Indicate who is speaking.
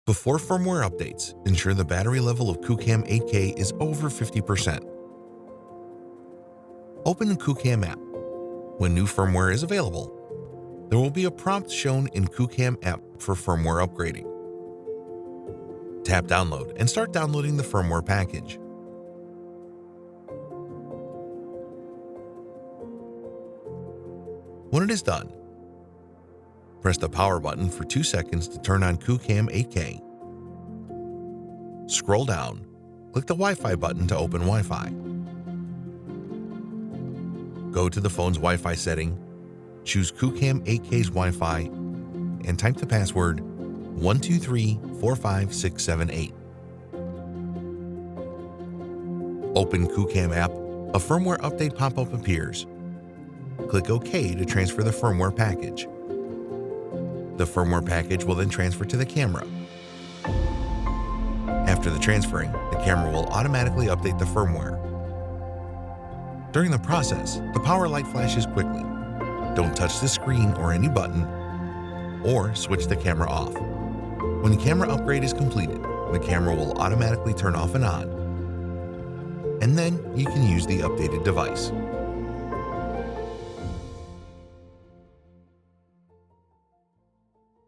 Speaker 1: Before firmware updates, ensure the battery level of QooCam 8K is over 50%. Open the QooCam app. When new firmware is available, there will be a prompt shown in QooCam app for firmware upgrading. Tap Download and start downloading the firmware package. When it is done, press the power button for 2 seconds to turn on QooCam 8K. Scroll down, click the Wi-Fi button to open Wi-Fi. Go to the phone's Wi-Fi setting, choose QooCam 8K's Wi-Fi, and type the password 12345678. Open QooCam app, a firmware update pop-up appears. Click OK to transfer the firmware package. The firmware package will then transfer to the camera. After the transferring, the camera will automatically update the firmware. During the process, the power light flashes quickly. Don't touch the screen or any button, or switch the camera off. When the camera upgrade is completed, the camera will automatically turn off and on, and then you can use the updated device.